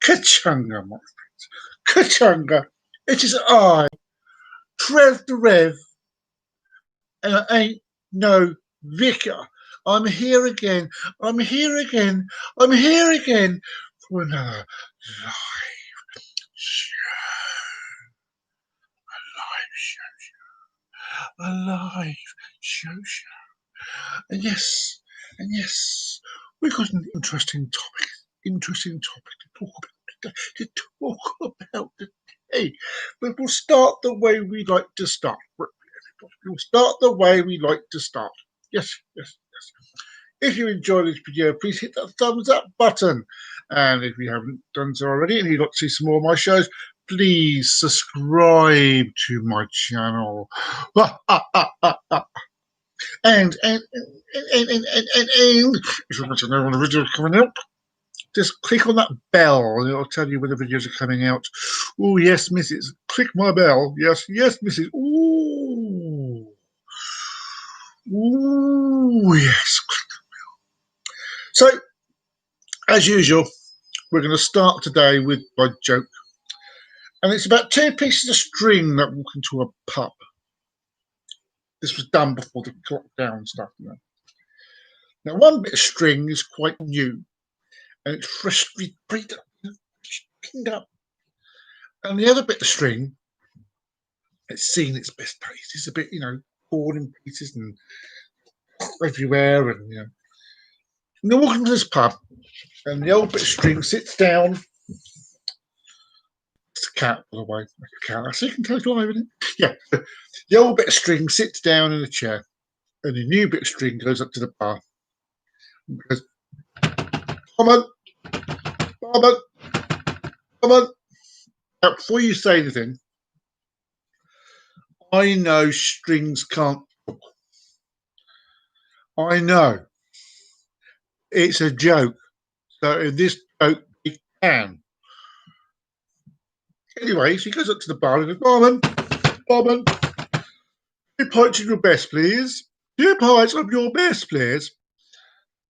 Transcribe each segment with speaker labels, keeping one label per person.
Speaker 1: Kachunga, my friends. Kachunga. It is I, Trev the Rev, and I ain't no vicar. I'm here again. I'm here again. I'm here again for another live show. A live show. And yes, we've got an interesting topic to talk about today. But we'll start the way we like to start. We'll start the way we like to start. Yes. If you enjoy this video, please hit that thumbs up button. And if you haven't done so already and you'd like to see some more of my shows, please subscribe to my channel. And if you want to know when the videos are coming out, just click on that bell and it'll tell you when the videos are coming out. Oh, yes, missus. Click my bell. Yes, missus. Ooh, yes. Click the bell. So, as usual, we're going to start today with my joke. And it's about two pieces of string that walk into a pub. This was done before the lockdown stuff. Now, one bit of string is quite new. And it's freshly pinned up. And the other bit of string, it's seen its best days. It's a bit, torn in pieces and everywhere. And, And they're walking to this pub, and the old bit of string sits down. It's a cat, by the way. Like a cat. So you can tell it's live, isn't it? Yeah. The old bit of string sits down in a chair, and the new bit of string goes up to the bar and goes, Barman. Now, before you say anything, I know strings can't talk. I know. It's a joke. So in this joke, it can. Anyway, she goes up to the bar and goes, Barman, 2 pints of your best, please. 2 pints of your best, please.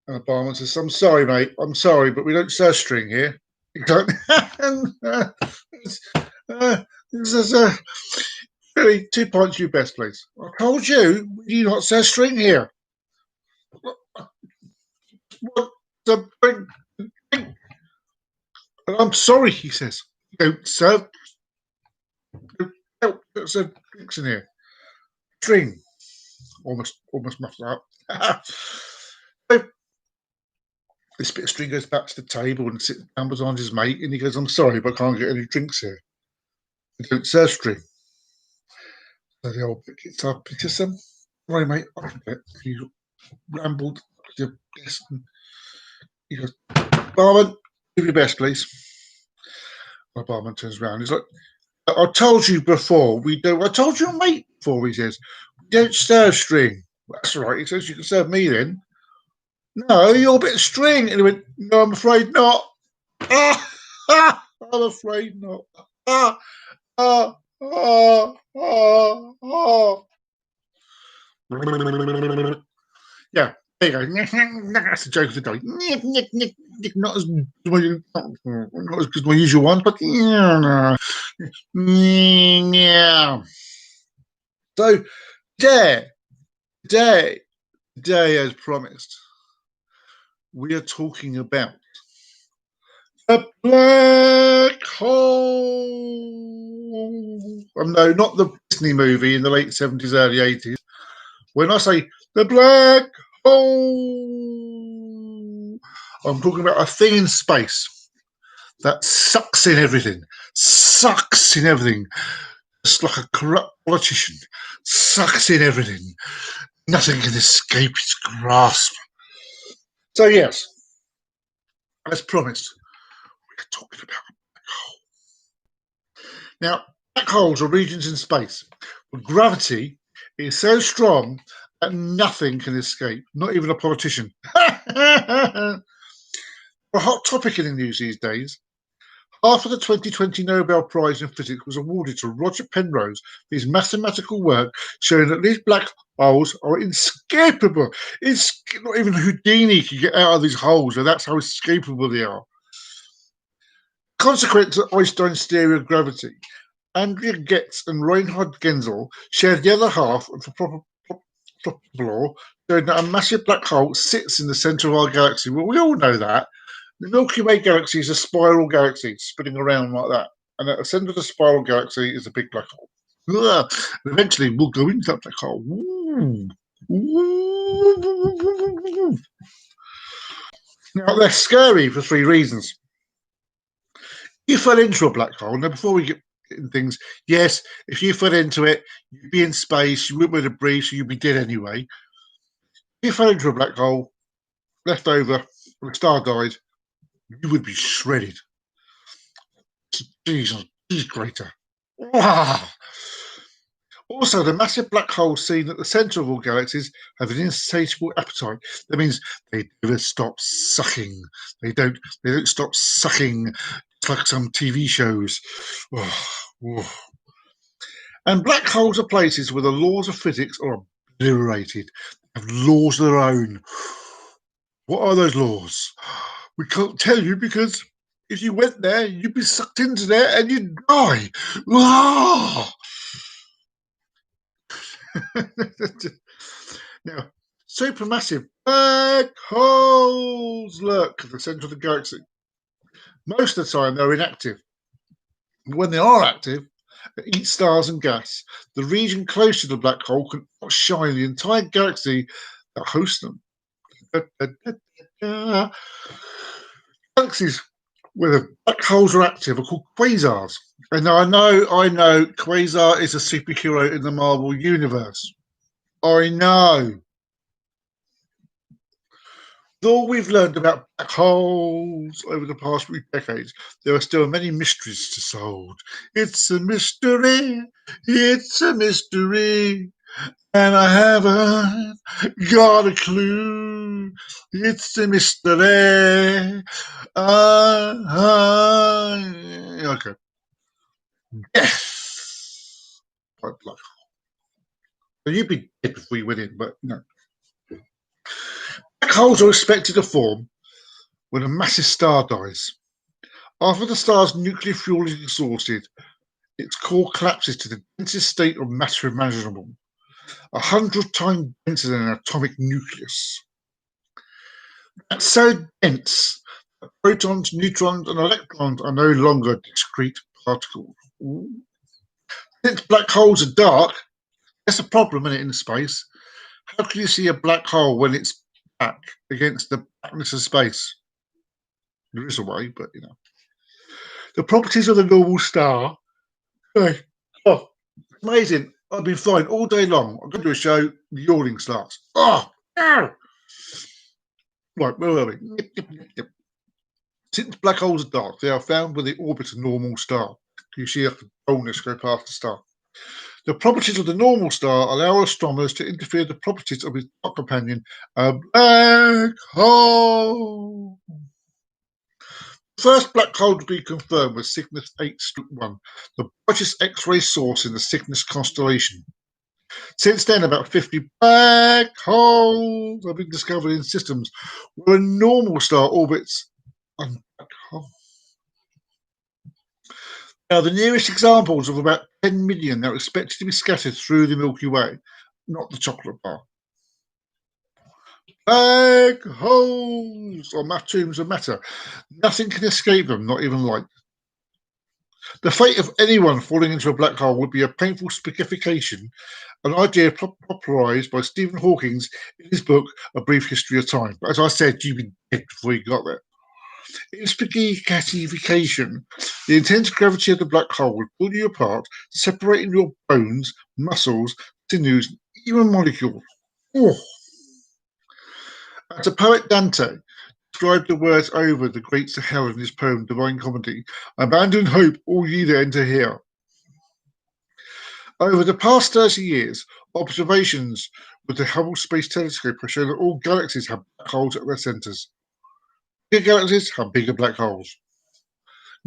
Speaker 1: And the barman says, I'm sorry, mate. I'm sorry, but we don't serve string here. You don't. This is 2 pints of your best, please. I told you, we do not serve string here. What the drink? And I'm sorry, he says. Don't serve drinks in here. String. Almost muffled up. So, this bit of string goes back to the table and sits down beside his mate, and he goes, I'm sorry, but I can't get any drinks here. I don't serve string. So the old bit gets up and says, sorry, mate, I can bet you rambled to your desk. And he goes, Barman, give your best, please. My barman turns around. He's like, I told you before, we do. I told your mate before, he says, we don't serve string. That's right, he says, you can serve me then. No, you're a bit of string. And he went, no, I'm afraid not. I'm afraid not. Yeah, there you go. That's the joke of the day. Not as good as my usual one, but yeah. So, today, as promised, we are talking about a black hole. No, not the Disney movie in the late 70s, early 80s. When I say the black hole, I'm talking about a thing in space that sucks in everything. Just like a corrupt politician. Sucks in everything. Nothing can escape its grasp. So yes, as promised, we're talking about a black hole. Now, black holes are regions in space where gravity is so strong that nothing can escape, not even a politician. A hot topic in the news these days. Half of the 2020 Nobel Prize in Physics was awarded to Roger Penrose for his mathematical work showing that these black holes are inescapable. Not even Houdini can get out of these holes, and that's how escapable they are. Consequence of Einstein's theory of gravity, Andrea Ghez and Reinhard Genzel shared the other half of the proper law, showing that a massive black hole sits in the centre of our galaxy. Well, we all know that. The Milky Way galaxy is a spiral galaxy spinning around like that. And at the centre of the spiral galaxy is a big black hole. Ugh. And eventually we'll go into that black hole. Ooh. Ooh. Now, they're scary for three reasons. You fell into a black hole. Now, before we get into things, yes, if you fell into it, you'd be in space, you wouldn't be able to breathe, so you'd be dead anyway. If you fell into a black hole, left over, when a star died, you would be shredded. Jesus, greater. Wow. Also, the massive black holes seen at the centre of all galaxies have an insatiable appetite. That means they never stop sucking. They don't stop sucking. It's like some TV shows. And black holes are places where the laws of physics are obliterated. They have laws of their own. What are those laws? We can't tell you because if you went there, you'd be sucked into there and you'd die. Ah! Now, supermassive black holes lurk at the centre of the galaxy. Most of the time, they're inactive. When they are active, they eat stars and gas. The region close to the black hole can outshine the entire galaxy that hosts them. Galaxies where the black holes are active are called quasars. And I know, Quasar is a superhero in the Marvel Universe. I know. Though we've learned about black holes over the past few decades, there are still many mysteries to solve. It's a mystery, and I haven't got a clue. It's a mystery. Okay. Yes. Black hole. So you'd be dead before you went in, but no. Black holes are expected to form when a massive star dies. After the star's nuclear fuel is exhausted, its core collapses to the densest state of matter imaginable, 100 times denser than an atomic nucleus. That's so dense that protons, neutrons, and electrons are no longer discrete particles. Since black holes are dark, that's a problem, isn't it, in space? How can you see a black hole when it's back against the blackness of space? There is a way, but you know. The properties of the normal star. Oh, amazing. I've been flying all day long. I'm going to do a show, the yawning starts. Oh, ow! Right, where were we? Since black holes are dark, they are found when they orbit a normal star. You see a dullness go past the star. The properties of the normal star allow astronomers to interfere with the properties of its dark companion, a black hole. The first black hole to be confirmed was Cygnus 8-1, the brightest X-ray source in the Cygnus constellation. Since then, about 50 black holes have been discovered in systems where a normal star orbits a black hole. Now, the nearest examples of about 10 million that are expected to be scattered through the Milky Way, not the chocolate bar. Black holes are tombs of matter. Nothing can escape them, not even light. The fate of anyone falling into a black hole would be a painful spicification, an idea popularised by Stephen Hawking in his book A Brief History of Time. But as I said, you'd be dead before you got there. In spicification, the intense gravity of the black hole would pull you apart, separating your bones, muscles, sinews, even molecules. Oh. As the poet Dante described the words over the great Sahel in his poem Divine Comedy, abandon hope, all ye that enter here. Over the past 30 years, observations with the Hubble Space Telescope have shown that all galaxies have black holes at their centres. Bigger galaxies have bigger black holes.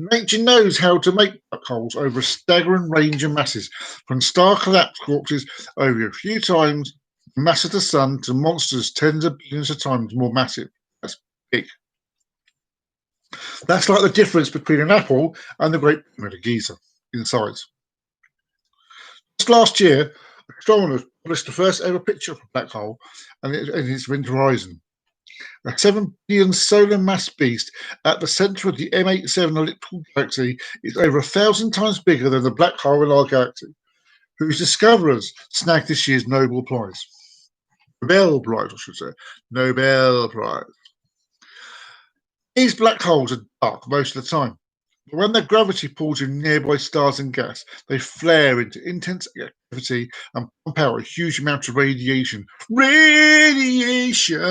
Speaker 1: Nature knows how to make black holes over a staggering range of masses, from star collapse corpses over a few times the mass of the sun to monsters tens of billions of times more massive. That's big. That's like the difference between an apple and the Great Pyramid of Giza in size. Just last year, astronomers published the first ever picture of a black hole and its event horizon. A 7 billion solar mass beast at the centre of the M87 elliptical galaxy is over 1,000 times bigger than the black hole in our galaxy, whose discoverers snagged this year's Nobel Prize. Nobel Prize, I should say. Nobel Prize. These black holes are dark most of the time, but when their gravity pulls in nearby stars and gas, they flare into intense activity and pump out a huge amount of radiation. Radiation!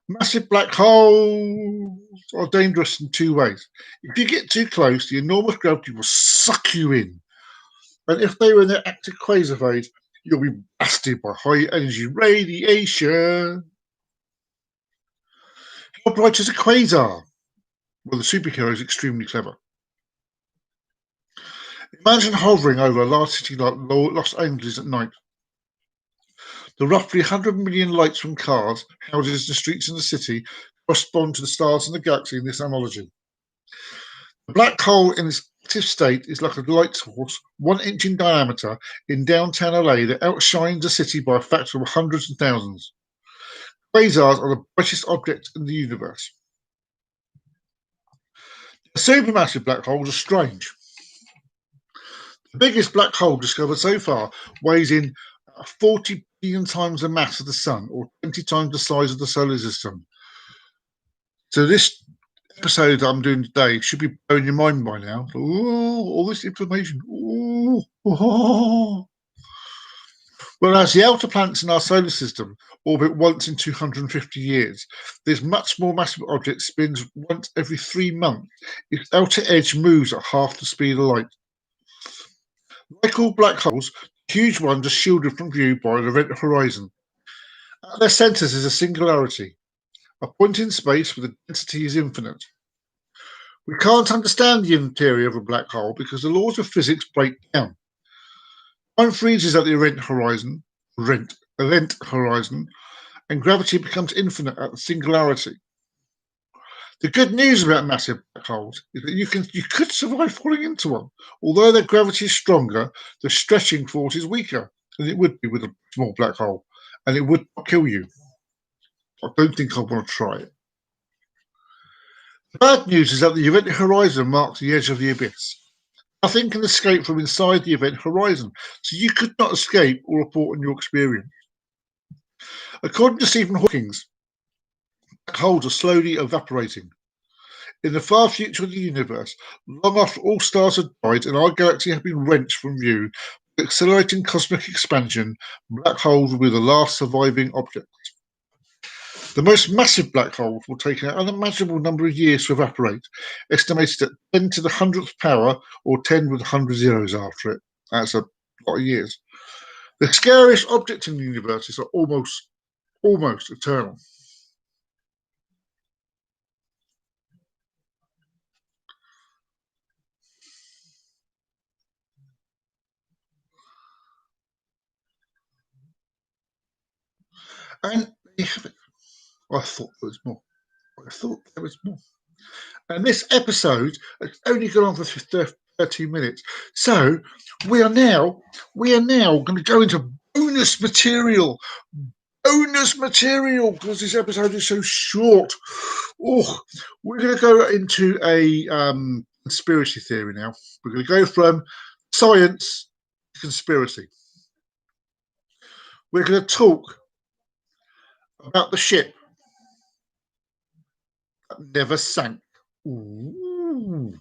Speaker 1: Massive black holes are dangerous in two ways. If you get too close, the enormous gravity will suck you in. And if they were in their active quasar phase, you'll be blasted by high energy radiation. How bright is a quasar? Well, the superhero is extremely clever. Imagine hovering over a large city like Los Angeles at night. The roughly 100 million lights from cars, houses, and streets in the city correspond to the stars in the galaxy in this analogy. The black hole in its active state is like a light source 1 inch in diameter in downtown LA that outshines the city by a factor of hundreds and thousands. Quasars are the brightest objects in the universe. The supermassive black holes are strange. The biggest black hole discovered so far weighs in 40 billion times the mass of the sun, or 20 times the size of the solar system. So this episode that I'm doing today should be blowing your mind by now. Ooh, all this information. Ooh, oh. Whereas the outer planets in our solar system orbit once in 250 years, this much more massive object spins once every 3 months. Its outer edge moves at half the speed of light. Like all black holes, huge ones are shielded from view by an event horizon. At their centres is a singularity, a point in space where the density is infinite. We can't understand the interior of a black hole because the laws of physics break down. Time freezes at the event horizon, and gravity becomes infinite at the singularity. The good news about massive black holes is that you could survive falling into one. Although their gravity is stronger, the stretching force is weaker than it would be with a small black hole, and it would not kill you. I don't think I want to try it. The bad news is that the event horizon marks the edge of the abyss. Nothing can escape from inside the event horizon, so you could not escape or report on your experience. According to Stephen Hawking, black holes are slowly evaporating. In the far future of the universe, long after all stars have died and our galaxy has been wrenched from view, with accelerating cosmic expansion, black holes will be the last surviving objects. The most massive black holes will take an unimaginable number of years to evaporate, estimated at 10 to the 100th power, or 10 with 100 zeros after it. That's a lot of years. The scariest objects in the universe are almost eternal. And they have it. I thought there was more. And this episode has only gone on for 30 minutes. So we are now going to go into bonus material. Bonus material, because this episode is so short. Oh, we're going to go into a conspiracy theory now. We're going to go from science to conspiracy. We're going to talk about the ship that never sank. Ooh.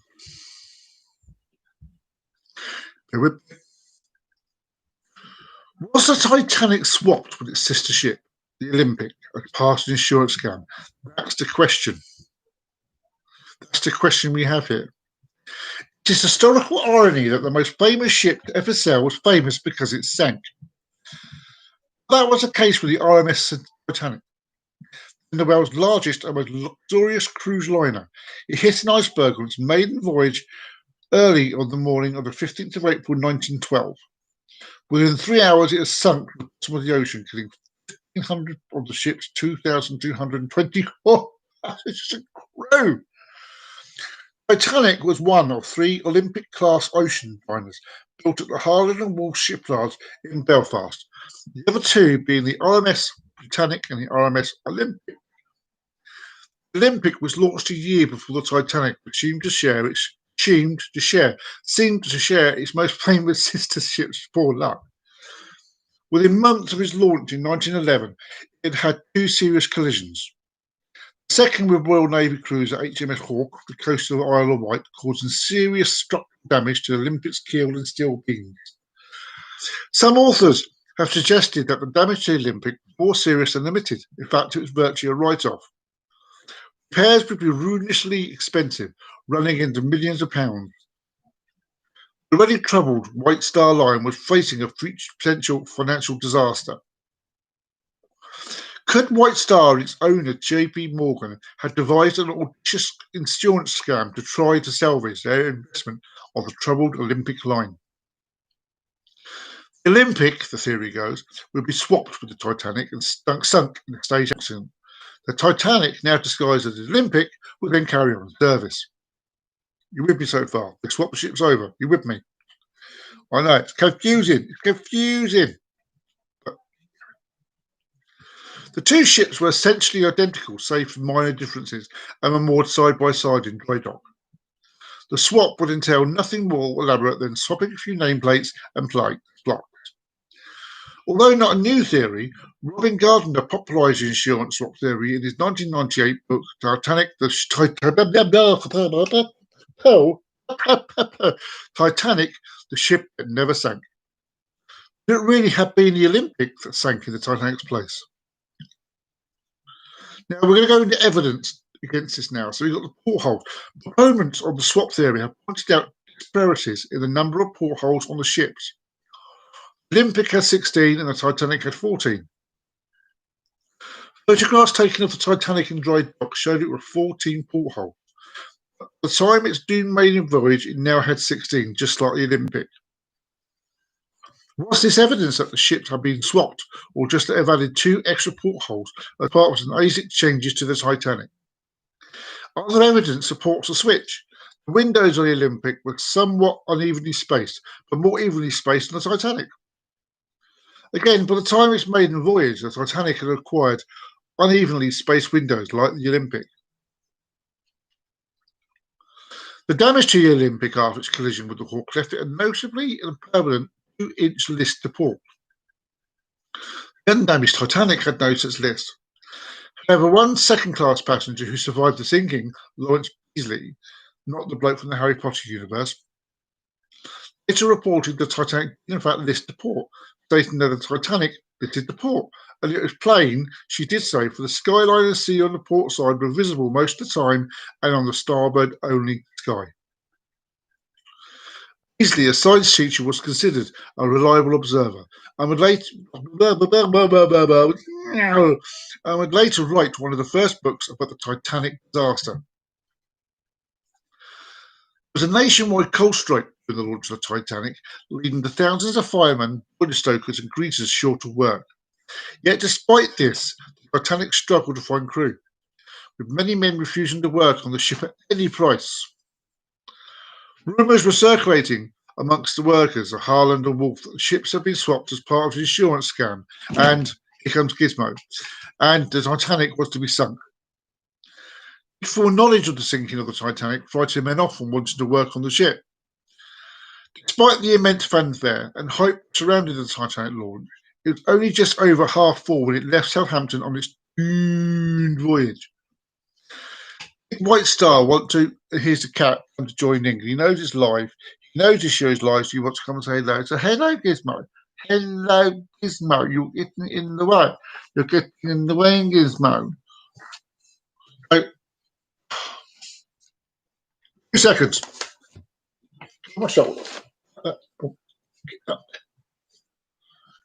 Speaker 1: Was the Titanic swapped with its sister ship, the Olympic, as part of an insurance scam? That's the question. That's the question we have here. It is historical irony that the most famous ship to ever sail was famous because it sank. That was the case with the RMS Titanic. the world's largest and most luxurious cruise liner. It hit an iceberg on its maiden voyage early on the morning of the 15th of April 1912. Within 3 hours, it has sunk to the bottom of the ocean, killing 1,500 of the ship's 2,220. Oh, that's a crew! Titanic was one of 3 Olympic-class ocean liners built at the Harland and Wolff shipyards in Belfast, the other 2 being the RMS Britannic and the RMS Olympic. The Olympic was launched a year before the Titanic, but seemed to share its most famous sister ship's poor luck. Within months of its launch in 1911, it had 2 serious collisions. The second with Royal Navy cruiser HMS Hawke, the coast of Isle of Wight, causing serious structural damage to the Olympic's keel and steel beams. Some authors have suggested that the damage to the Olympic was more serious than limited. In fact, it was virtually a write-off. Repairs would be ruinously expensive, running into millions of pounds. The already troubled White Star Line was facing a potential financial disaster. Could White Star and its owner J.P. Morgan have devised an audacious insurance scam to try to salvage their investment of the troubled Olympic line? The Olympic, the theory goes, would be swapped with the Titanic and sunk in a stage accident. The Titanic, now disguised as the Olympic, would then carry on service. You with me so far? The swap ship's over. You with me? I know, it's confusing. It's confusing. But the 2 ships were essentially identical, save for minor differences, and were moored side by side in dry dock. The swap would entail nothing more elaborate than swapping a few nameplates and blocks. Although not a new theory, Robin Gardiner popularised the insurance swap theory in his 1998 book Titanic, the ship that never sank. Did it really have been the Olympic that sank in the Titanic's place? Now we're going to go into evidence against this now. So we've got the portholes. Proponents of the swap theory have pointed out disparities in the number of portholes on the ships. The Olympic had 16 and the Titanic had 14. Photographs taken of the Titanic in dry dock showed it were 14 portholes. At the time its doomed maiden voyage, it now had 16, just like the Olympic. Was this evidence that the ships had been swapped, or just that they've added 2 extra portholes as part of some basic changes to the Titanic? Other evidence supports the switch. The windows on the Olympic were somewhat unevenly spaced, but more evenly spaced on the Titanic. Again, by the time its maiden voyage, the Titanic had acquired unevenly spaced windows like the Olympic. The damage to the Olympic after its collision with the Hawke left it a notably and permanent 2-inch list to port. The undamaged Titanic had no such list. However, one second-class passenger who survived the sinking, Lawrence Beasley, not the bloke from the Harry Potter universe, later reported the Titanic in fact list to port, stating that the Titanic listed the port, and it was plain she did so, for the skyline and sea on the port side were visible most of the time and on the starboard only sky. Beasley, a science teacher, was considered a reliable observer and would later write one of the first books about the Titanic disaster. There was a nationwide coal strike during the launch of the Titanic, leading to thousands of firemen, boiler stokers and greasers short of work. Yet despite this, the Titanic struggled to find crew, with many men refusing to work on the ship at any price. Rumours were circulating amongst the workers of Harland and Wolff that the ships had been swapped as part of an insurance scam, and here comes Gizmo, and the Titanic was to be sunk. Before knowledge of the sinking of the Titanic frightened men off from wanting to work on the ship. Despite the immense fanfare and hype surrounding the Titanic launch, it was only just over 4:30 when it left Southampton on its doomed voyage. White Star here's the cat come to join in. He knows it's live. He knows this show is live, so he wants to come and say hello. So hello, Gizmo. Hello, Gizmo. You're getting in the way. You're getting in the way, Gizmo. 2 seconds. My shoulder.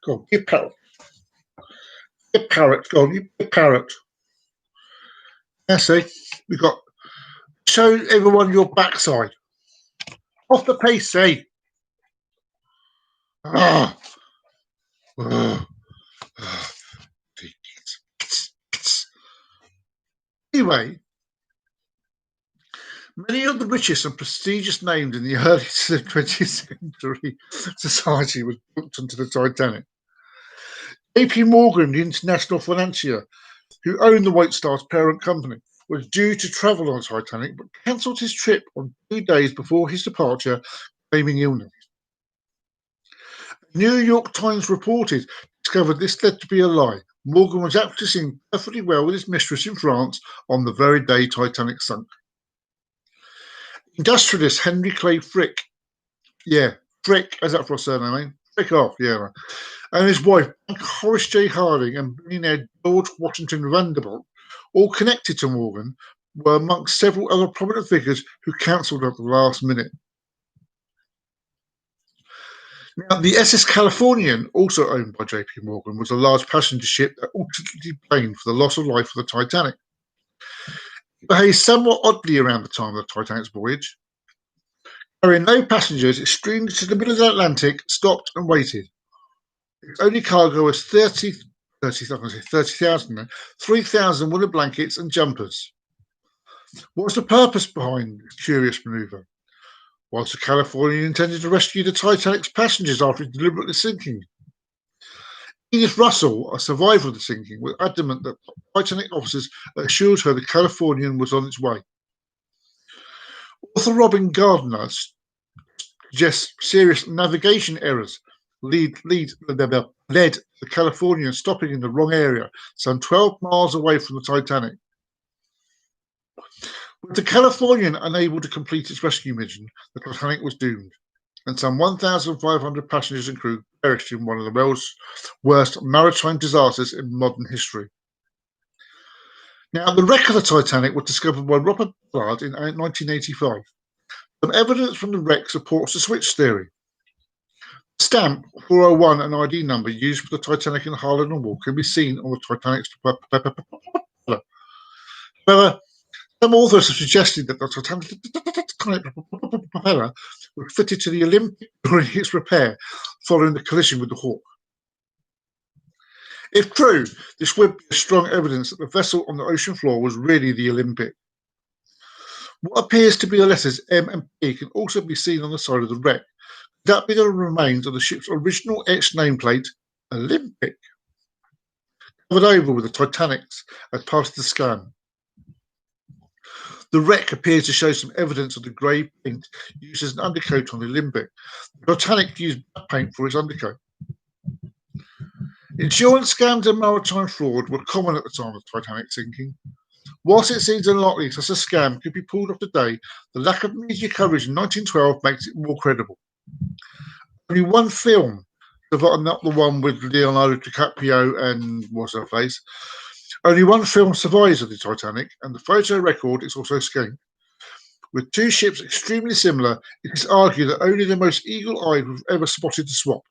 Speaker 1: Go on, you parrot. You parrot. Go on, you parrot. see, we got show everyone your backside. Off the PC. Ah. Anyway, many of the richest and prestigious names in the early 20th century society was booked onto the Titanic. JP Morgan, the international financier who owned the White Star's parent company, was due to travel on the Titanic but cancelled his trip on 2 days before his departure, claiming illness. New York Times reported discovered this led to be a lie. Morgan was actually seen perfectly well with his mistress in France on the very day Titanic sunk. Industrialist Henry Clay Frick, Frick, is that for a surname? Eh? Frick off, and his wife Horace J. Harding and billionaire George Washington Vanderbilt, all connected to Morgan, were amongst several other prominent figures who cancelled at the last minute. Now, the SS Californian, also owned by JP Morgan, was a large passenger ship that ultimately blamed for the loss of life of the Titanic. It behaved somewhat oddly around the time of the Titanic's voyage. Carrying no passengers, it streamed to the middle of the Atlantic, stopped and waited. Its only cargo was 30,000, 3,000 woolen blankets and jumpers. What was the purpose behind this curious manoeuvre? Was the Californian intended to rescue the Titanic's passengers after its deliberately sinking? Edith Russell, a survivor of the sinking, was adamant that Titanic officers assured her the Californian was on its way. Author Robin Gardner suggests serious navigation errors led the Californian stopping in the wrong area, some 12 miles away from the Titanic. With the Californian unable to complete its rescue mission, the Titanic was doomed, and some 1,500 passengers and crew perished in one of the worst maritime disasters in modern history. Now, the wreck of the Titanic was discovered by Robert Ballard in 1985. Some evidence from the wreck supports the switch theory. The stamp 401, an ID number used for the Titanic in Harland and Wolff, can be seen on the Titanic's propeller. However, some authors have suggested that the Titanic propeller was fitted to the Olympic during its repair following the collision with the Hawke. If true, this would be strong evidence that the vessel on the ocean floor was really the Olympic. What appears to be the letters M and P can also be seen on the side of the wreck. Could that be the remains of the ship's original etched nameplate, Olympic, covered over with the Titanic's as part of the scan? The wreck appears to show some evidence of the grey paint used as an undercoat on the Olympic. The Titanic used black paint for its undercoat. Insurance scams and maritime fraud were common at the time of the Titanic sinking. Whilst it seems unlikely such a scam could be pulled off today, the lack of media coverage in 1912 makes it more credible. Only one film, not the one with Leonardo DiCaprio and what's her face, only one film survives of the Titanic, and the photo record is also scant. With two ships extremely similar, it is argued that only the most eagle-eyed have ever spotted the swap.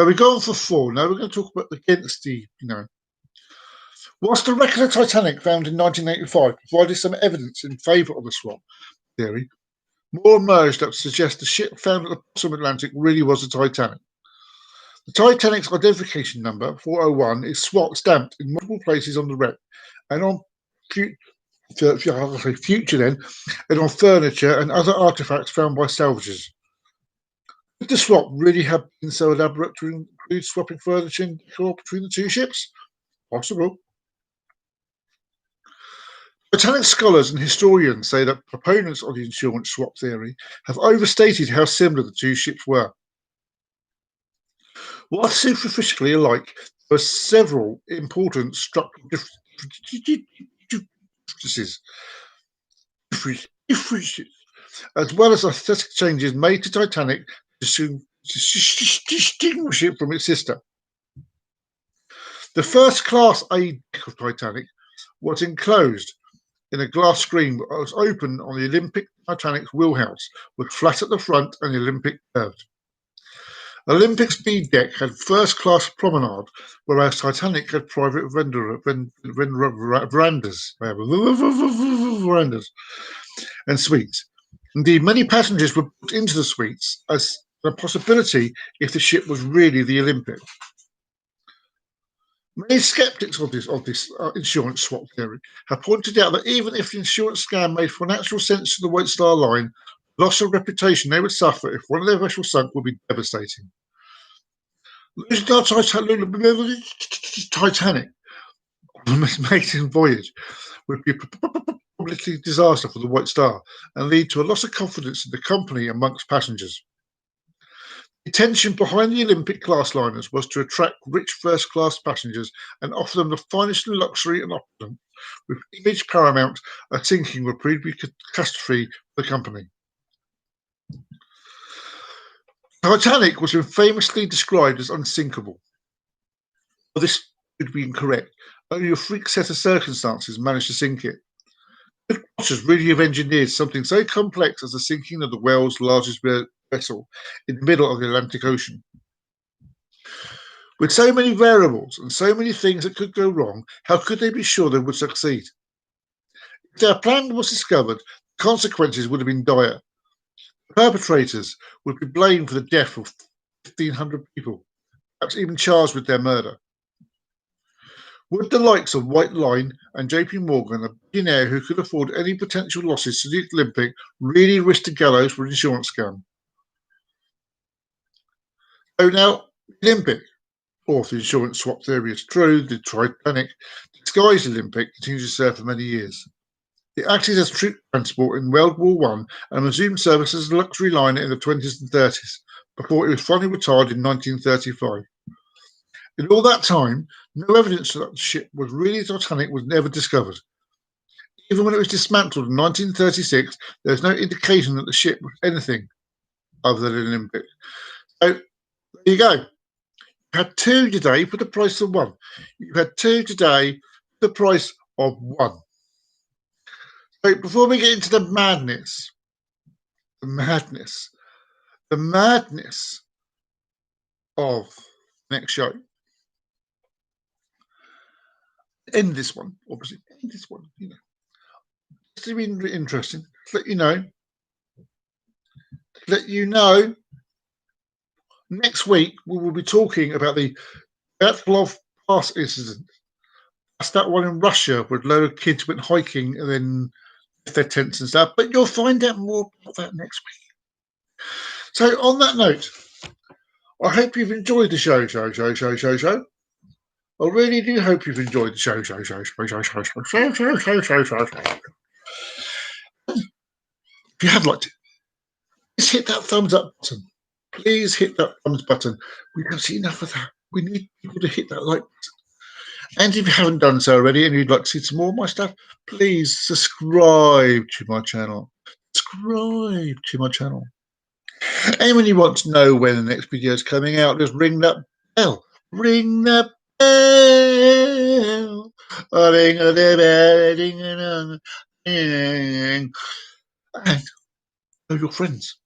Speaker 1: So we're going for 4. Now we're going to talk about against the, Whilst the wreck of the Titanic found in 1985 provided some evidence in favour of the swap theory, more emerged that suggests the ship found at the bottom of the Atlantic really was the Titanic. The Titanic's identification number, 401, is stamped in multiple places on the wreck and on future then, and on furniture and other artefacts found by salvagers. Could the swap really have been so elaborate to include swapping furniture and decor between the two ships? Possible. Titanic scholars and historians say that proponents of the insurance swap theory have overstated how similar the two ships were. While superficially alike, there are several important structural differences, as well as aesthetic changes made to Titanic to distinguish it from its sister. The first class A deck of Titanic was enclosed in a glass screen that was open on the Olympic Titanic's wheelhouse, was flat at the front and the Olympic curved. Olympic speed deck had first-class promenade, whereas Titanic had private verandas and suites. Indeed, many passengers were put into the suites as a possibility if the ship was really the Olympic. Many skeptics of this insurance swap theory have pointed out that even if the insurance scam made financial sense to the White Star Line, the loss of reputation they would suffer if one of their vessels sunk would be devastating. Losing our Titanic on its maiden voyage would be a publicly disaster for the White Star and lead to a loss of confidence in the company amongst passengers. The intention behind the Olympic class liners was to attract rich first-class passengers and offer them the finest in luxury and opulence, with image paramount. A sinking would prove to be catastrophe for the company. Titanic was famously described as unsinkable. Well, this would be incorrect. Only a freak set of circumstances managed to sink it. Good watchers really have engineered something so complex as the sinking of the world's largest vessel in the middle of the Atlantic Ocean. With so many variables and so many things that could go wrong, how could they be sure they would succeed? If their plan was discovered, the consequences would have been dire. The perpetrators would be blamed for the death of 1,500 people, perhaps even charged with their murder. Would the likes of White Line and JP Morgan, a billionaire who could afford any potential losses to the Olympic, really risk the gallows for an insurance scam? So now, the Olympic, or if the insurance swap theory is true, the Titanic, disguised Olympic, continued to serve for many years. It acted as troop transport in World War I and resumed service as a luxury liner in the 20s and 30s, before it was finally retired in 1935. In all that time, no evidence that the ship was really Titanic was never discovered. Even when it was dismantled in 1936, there was no indication that the ship was anything other than an Olympic. So there you go. You had two today for the price of one. You had two today for the price of one. So before we get into the madness of next show, end this one, obviously. End this one, It's been interesting. Let you know. Next week we will be talking about the Batlov Pass incident. That's that one in Russia where a load of kids went hiking and then left their tents and stuff. But you'll find out more about that next week. So on that note, I hope you've enjoyed the show. I really do hope you've enjoyed the show. If you have liked it, please hit that thumbs up button. Please hit that thumbs button. We don't see enough of that. We need people to hit that like button. And if you haven't done so already and you'd like to see some more of my stuff, please subscribe to my channel. And when you want to know when the next video is coming out, just ring that bell. Ring the bell. Ring the bell. And tell your friends.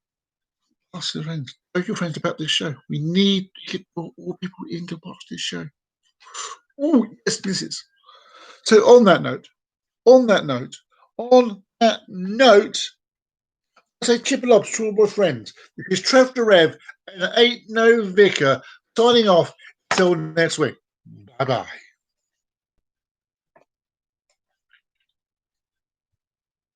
Speaker 1: Ask your friends. Tell your friends about this show. We need to get more people in to watch this show. Oh, yes, this is. So on that note, I say triple ups to all my friends. This is Trev the Rev and Ain't No Vicar signing off until next week. Bye-bye.